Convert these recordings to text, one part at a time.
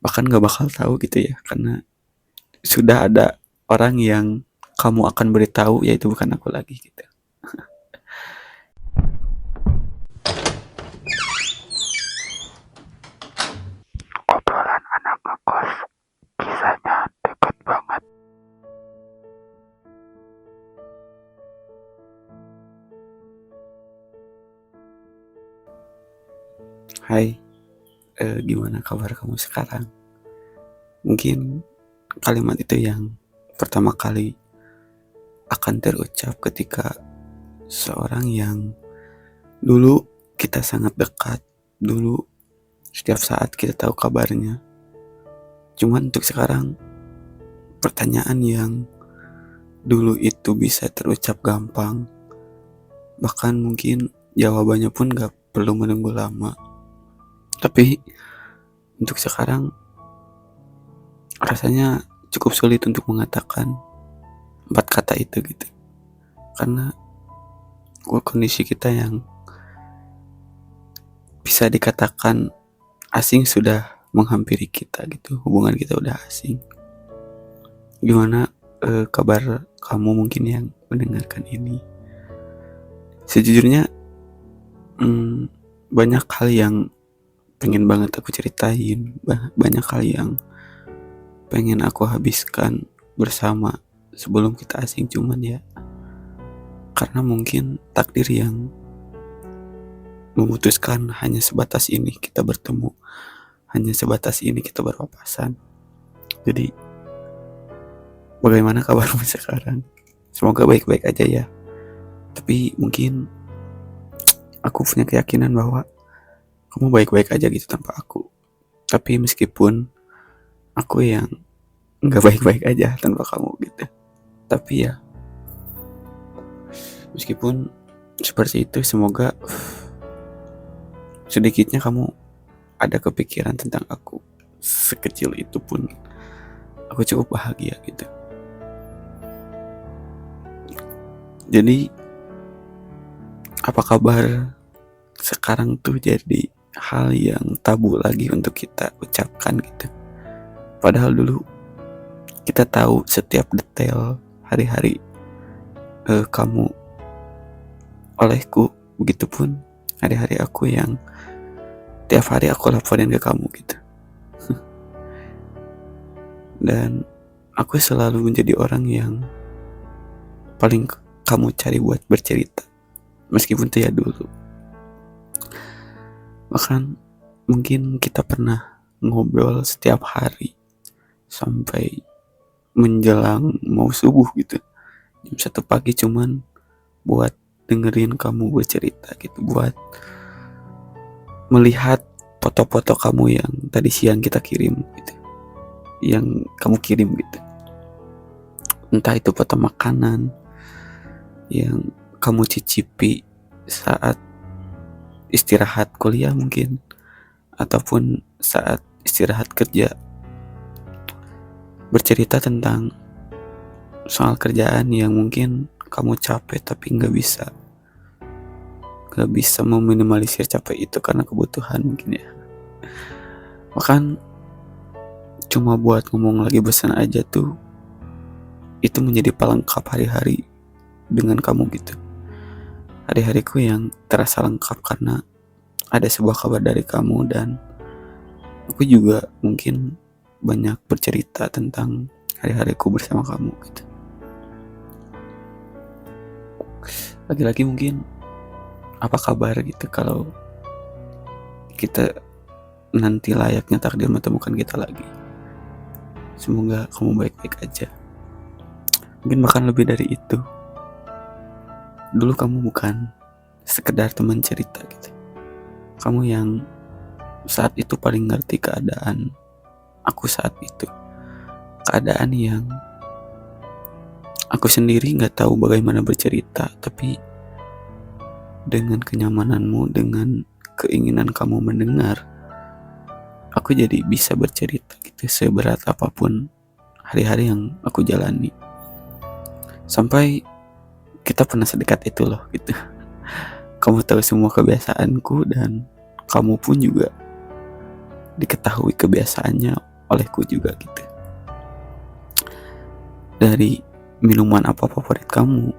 bahkan gak bakal tahu gitu ya, karena sudah ada orang yang kamu akan beritahu, yaitu bukan aku lagi gitu. Obrolan anak ngekos, kisahnya deket banget. Hai, gimana kabar kamu sekarang? Mungkin kalimat itu yang pertama kali akan terucap ketika seorang yang dulu kita sangat dekat, dulu setiap saat kita tahu kabarnya. Cuman untuk sekarang, pertanyaan yang dulu itu bisa terucap gampang, bahkan mungkin jawabannya pun gak perlu menunggu lama. Tapi untuk sekarang rasanya cukup sulit untuk mengatakan 4 kata itu gitu. Karena kondisi kita yang bisa dikatakan asing sudah menghampiri kita gitu. Hubungan kita udah asing. Gimana kabar kamu mungkin yang mendengarkan ini? Sejujurnya banyak hal yang pengen banget aku ceritain, banyak hal yang pengen aku habiskan bersama sebelum kita asing, cuman ya karena mungkin takdir yang memutuskan hanya sebatas ini kita bertemu, hanya sebatas ini kita berpapasan. Jadi bagaimana kabarmu sekarang? Semoga baik-baik aja ya. Tapi mungkin aku punya keyakinan bahwa kamu baik-baik aja gitu tanpa aku. Tapi meskipun aku yang gak baik-baik aja tanpa kamu gitu. Tapi ya meskipun seperti itu, semoga sedikitnya kamu ada kepikiran tentang aku. Sekecil itu pun aku cukup bahagia gitu. Jadi apa kabar sekarang tuh jadi hal yang tabu lagi untuk kita ucapkan gitu. Padahal dulu kita tahu setiap detail hari-hari kamu olehku, begitupun hari-hari aku yang tiap hari aku laporin ke kamu gitu. Dan aku selalu menjadi orang yang paling kamu cari buat bercerita, meskipun itu ya dulu. Bahkan mungkin kita pernah ngobrol setiap hari sampai menjelang mau subuh gitu, jam 1 pagi, cuman buat dengerin kamu bercerita gitu, buat melihat foto-foto kamu yang tadi siang kita kirim gitu, yang kamu kirim gitu. Entah itu foto makanan yang kamu cicipi saat istirahat kuliah mungkin, ataupun saat istirahat kerja, bercerita tentang soal kerjaan yang mungkin kamu capek tapi gak bisa meminimalisir capek itu karena kebutuhan mungkin ya. Bahkan cuma buat ngomong lagi pesan aja tuh, itu menjadi pelengkap hari-hari dengan kamu gitu. Hari-hariku yang terasa lengkap karena ada sebuah kabar dari kamu, dan aku juga mungkin banyak bercerita tentang hari-hariku bersama kamu gitu. Lagi-lagi mungkin apa kabar gitu kalau kita nanti layaknya takdir menemukan kita lagi. Semoga kamu baik-baik aja. Mungkin bahkan lebih dari itu. Dulu kamu bukan sekedar teman cerita gitu. Kamu yang saat itu paling ngerti keadaan aku saat itu. Keadaan yang aku sendiri gak tahu bagaimana bercerita, tapi dengan kenyamananmu, dengan keinginan kamu mendengar, aku jadi bisa bercerita gitu, seberat apapun hari-hari yang aku jalani. Sampai kita pernah sedekat itu loh gitu. Kamu tahu semua kebiasaanku, dan kamu pun juga diketahui kebiasaannya olehku juga gitu. Dari minuman apa favorit kamu,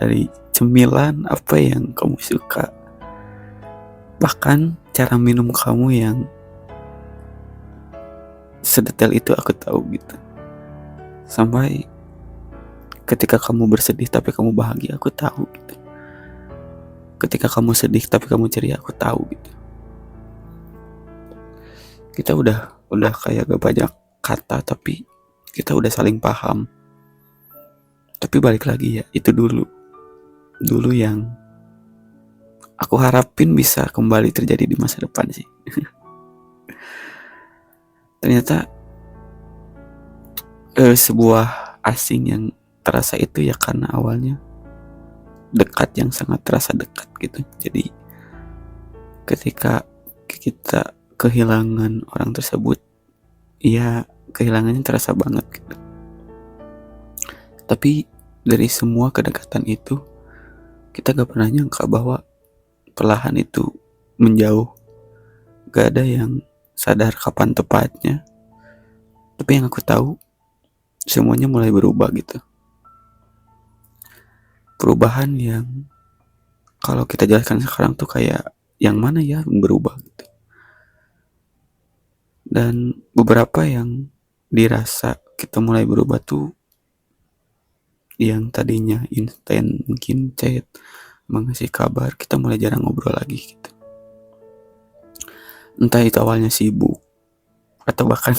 dari cemilan apa yang kamu suka, bahkan cara minum kamu yang sedetail itu aku tahu gitu. Sampai ketika kamu bersedih tapi kamu bahagia, aku tahu gitu. Ketika kamu sedih tapi kamu ceria, aku tahu gitu. Kita udah kayak gak banyak kata, tapi kita udah saling paham. Tapi balik lagi ya, itu dulu yang aku harapin bisa kembali terjadi di masa depan sih. Ternyata sebuah asing yang terasa itu ya karena awalnya dekat, yang sangat terasa dekat gitu. Jadi ketika kita kehilangan orang tersebut, ya kehilangannya terasa banget gitu. Tapi dari semua kedekatan itu, kita gak pernah nyangka bahwa perlahan itu menjauh. Gak ada yang sadar kapan tepatnya. Tapi yang aku tahu, semuanya mulai berubah gitu. Perubahan yang kalau kita jelaskan sekarang tuh kayak yang mana ya yang berubah gitu. Dan beberapa yang dirasa kita mulai berubah tuh yang tadinya instan, mungkin chat, mengasih kabar, kita mulai jarang ngobrol lagi gitu. Entah itu awalnya sibuk, atau bahkan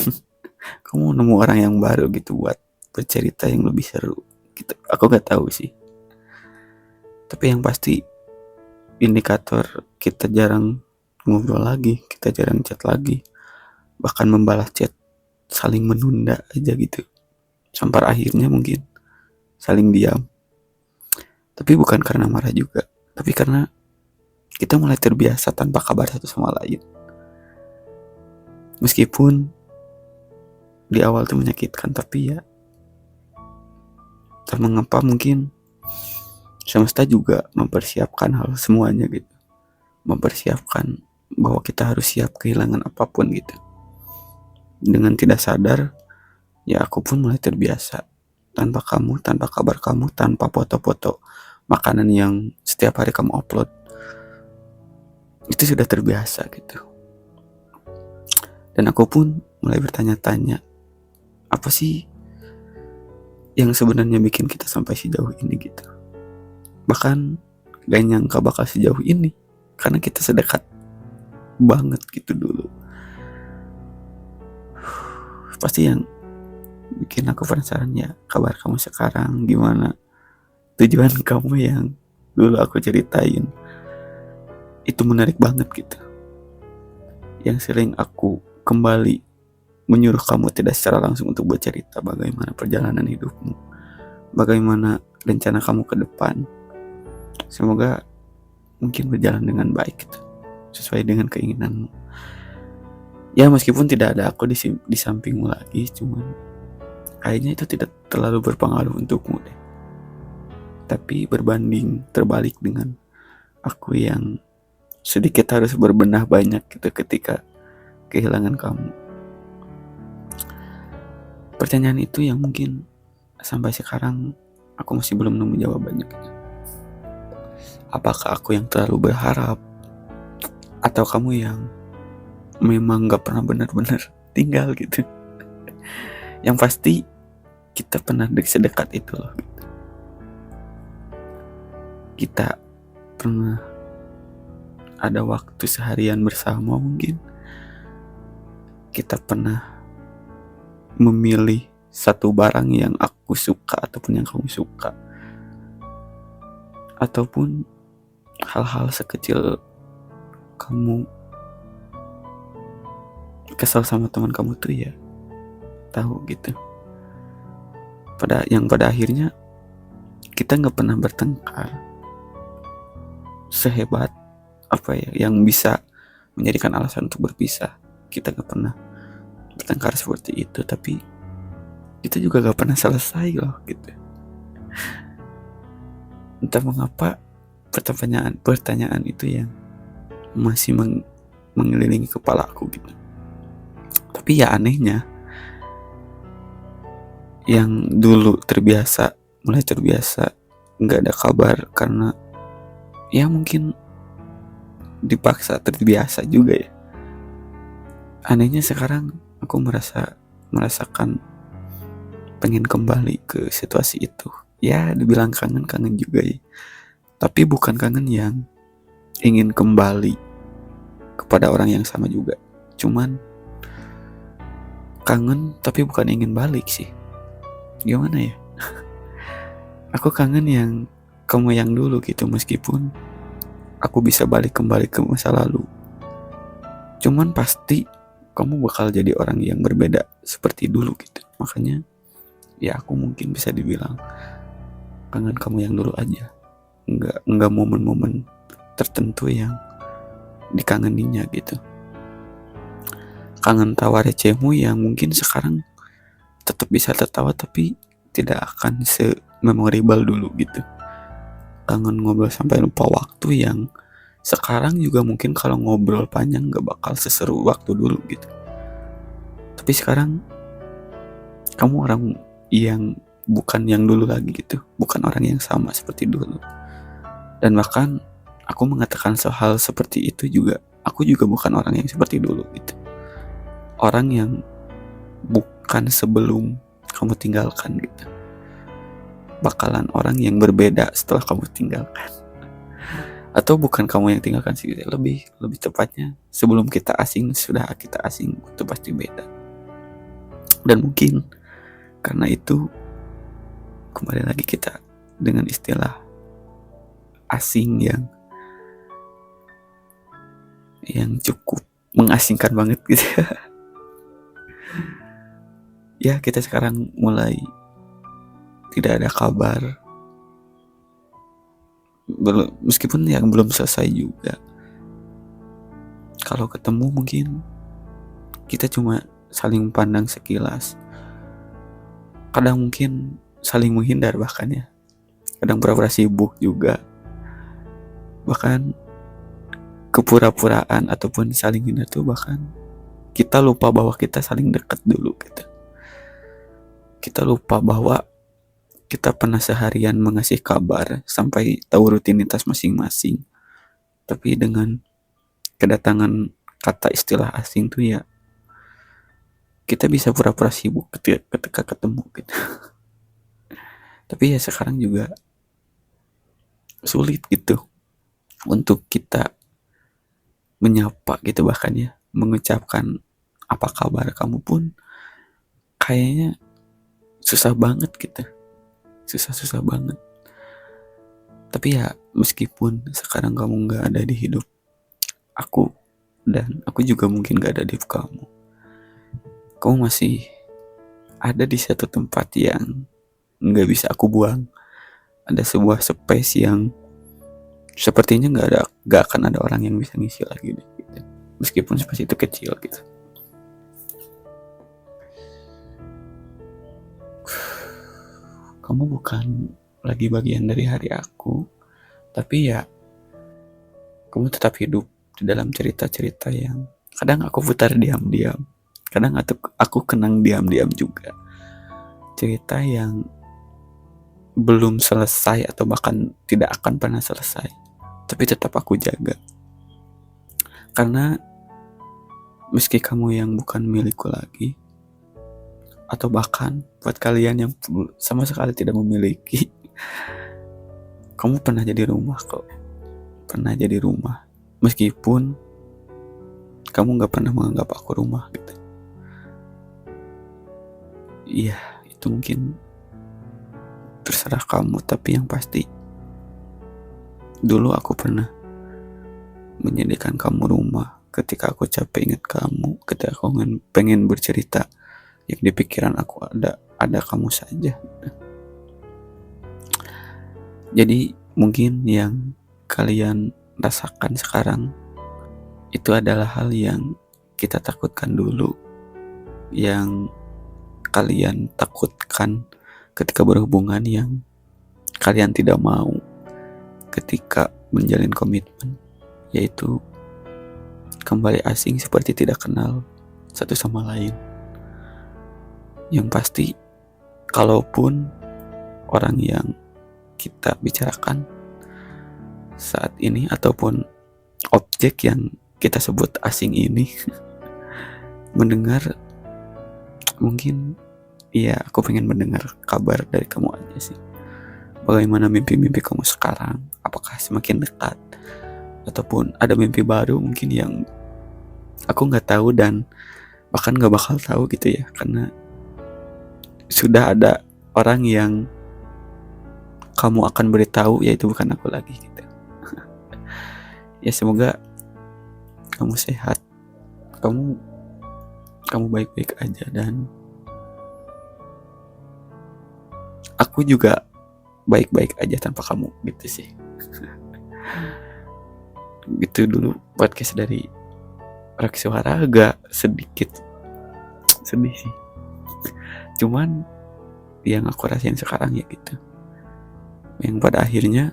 kamu nemu orang yang baru gitu buat bercerita yang lebih seru gitu. Aku gak tahu sih. Tapi yang pasti indikator kita jarang ngobrol lagi, kita jarang chat lagi, bahkan membalas chat saling menunda aja gitu, sampai akhirnya mungkin saling diam. Tapi bukan karena marah juga, tapi karena kita mulai terbiasa tanpa kabar satu sama lain. Meskipun di awal tuh menyakitkan, tapi ya tak mengapa, mungkin semesta juga mempersiapkan hal semuanya gitu, mempersiapkan bahwa kita harus siap kehilangan apapun gitu. Dengan tidak sadar, ya aku pun mulai terbiasa tanpa kamu, tanpa kabar kamu, tanpa foto-foto makanan yang setiap hari kamu upload. Itu sudah terbiasa gitu. Dan aku pun mulai bertanya-tanya, apa sih yang sebenarnya bikin kita sampai sejauh ini gitu. Bahkan gak nyangka bakal sejauh ini, karena kita sedekat banget gitu dulu. Pasti yang bikin aku penasaran ya, kabar kamu sekarang gimana, tujuan kamu yang dulu aku ceritain. Itu menarik banget gitu, yang sering aku kembali menyuruh kamu tidak secara langsung untuk bercerita bagaimana perjalanan hidupmu, bagaimana rencana kamu ke depan. Semoga mungkin berjalan dengan baik gitu, sesuai dengan keinginanmu. Ya meskipun tidak ada aku di sampingmu lagi, cuman kayaknya itu tidak terlalu berpengaruh untukmu deh. Tapi berbanding terbalik dengan aku yang sedikit harus berbenah banyak gitu ketika kehilangan kamu. Pertanyaan itu yang mungkin sampai sekarang aku masih belum nemu jawabannya gitu. Apakah aku yang terlalu berharap, atau kamu yang memang gak pernah benar-benar tinggal gitu. Yang pasti kita pernah sedekat itu loh gitu. Kita pernah ada waktu seharian bersama mungkin. Kita pernah memilih satu barang yang aku suka ataupun yang kamu suka. Ataupun hal-hal sekecil kamu kesal sama teman kamu tuh ya tahu gitu. Pada akhirnya kita nggak pernah bertengkar sehebat apa ya yang bisa menjadikan alasan untuk berpisah. Kita nggak pernah bertengkar seperti itu, tapi itu juga nggak pernah selesai loh gitu. Entah mengapa pertanyaan itu yang masih mengelilingi kepala aku gitu. Tapi ya anehnya, yang dulu mulai terbiasa nggak ada kabar karena ya mungkin dipaksa terbiasa juga ya. Anehnya sekarang aku merasakan pengen kembali ke situasi itu. Ya dibilang kangen juga ya. Tapi bukan kangen yang ingin kembali kepada orang yang sama juga. Cuman kangen tapi bukan ingin balik sih. Gimana ya? Aku kangen yang kamu yang dulu gitu, meskipun aku bisa balik kembali ke masa lalu. Cuman pasti kamu bakal jadi orang yang berbeda seperti dulu gitu. Makanya ya aku mungkin bisa dibilang kangen kamu yang dulu aja. Enggak momen-momen tertentu yang dikangeninya gitu. Kangen tawa recehmu yang mungkin sekarang tetap bisa tertawa tapi tidak akan se-memorable dulu gitu. Kangen ngobrol sampai lupa waktu yang sekarang juga mungkin kalau ngobrol panjang gak bakal seseru waktu dulu gitu. Tapi sekarang kamu orang yang bukan yang dulu lagi gitu, bukan orang yang sama seperti dulu. Dan bahkan aku mengatakan hal seperti itu juga, aku juga bukan orang yang seperti dulu gitu. Orang yang bukan sebelum kamu tinggalkan gitu. Bakalan orang yang berbeda setelah kamu tinggalkan. Atau bukan kamu yang tinggalkan sih, lebih tepatnya sebelum kita asing, sudah kita asing, itu pasti beda. Dan mungkin karena itu kembali lagi kita dengan istilah asing yang cukup mengasingkan banget gitu. Ya kita sekarang mulai tidak ada kabar, meskipun yang belum selesai juga. Kalau ketemu mungkin kita cuma saling pandang sekilas, kadang mungkin saling menghindar bahkan ya, kadang pura-pura sibuk juga, bahkan kepura-puraan ataupun saling hindar tuh bahkan kita lupa bahwa kita saling dekat dulu gitu. Kita lupa bahwa kita pernah seharian mengasih kabar sampai tahu rutinitas masing-masing. Tapi dengan kedatangan kata istilah asing tuh ya kita bisa pura-pura sibuk ketika ketemu gitu. Tapi ya sekarang juga sulit gitu untuk kita menyapa gitu, bahkan ya mengucapkan apa kabar kamu pun kayaknya susah banget gitu. Susah banget. Tapi ya meskipun sekarang kamu gak ada di hidup aku, dan aku juga mungkin gak ada di hidup kamu masih ada di satu tempat yang gak bisa aku buang. Ada sebuah space yang sepertinya gak akan ada orang yang bisa ngisi lagi deh, gitu. Meskipun space itu kecil gitu. Kamu bukan lagi bagian dari hari aku, tapi ya kamu tetap hidup di dalam cerita-cerita yang kadang aku putar diam-diam, kadang aku kenang diam-diam juga. Cerita yang belum selesai atau bahkan tidak akan pernah selesai, tapi tetap aku jaga. Karena meski kamu yang bukan milikku lagi, atau bahkan buat kalian yang sama sekali tidak memiliki, kamu pernah jadi rumah kok. Pernah jadi rumah, meskipun kamu gak pernah menganggap aku rumah gitu. Iya, itu mungkin terserah kamu, tapi yang pasti dulu aku pernah menjadikan kamu rumah. Ketika aku capek ingat kamu, ketika aku pengen bercerita, yang di pikiran aku ada kamu saja. Jadi mungkin yang kalian rasakan sekarang itu adalah hal yang kita takutkan dulu, yang kalian takutkan ketika berhubungan, yang kalian tidak mau ketika menjalin komitmen, yaitu kembali asing seperti tidak kenal, satu sama lain. Yang pasti, kalaupun orang yang kita bicarakan saat ini ataupun objek yang kita sebut asing ini mendengar, mungkin ya aku pengen mendengar kabar dari kamu aja sih. Bagaimana mimpi-mimpi kamu sekarang? Apakah semakin dekat? Ataupun ada mimpi baru mungkin yang aku gak tahu dan bahkan gak bakal tahu gitu ya. Karena sudah ada orang yang kamu akan beritahu, yaitu bukan aku lagi gitu. Ya semoga kamu sehat, kamu baik-baik aja, dan aku juga baik-baik aja tanpa kamu gitu sih. Gitu dulu podcast dari Rak Suara, agak sedikit sedih sih. Cuman yang aku rasain sekarang ya gitu. Yang pada akhirnya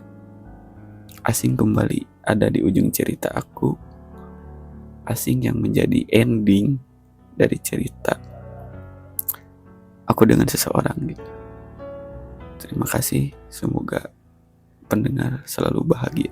asing kembali ada di ujung cerita aku. Asing yang menjadi ending dari cerita aku dengan seseorang gitu. Terima kasih, semoga pendengar selalu bahagia.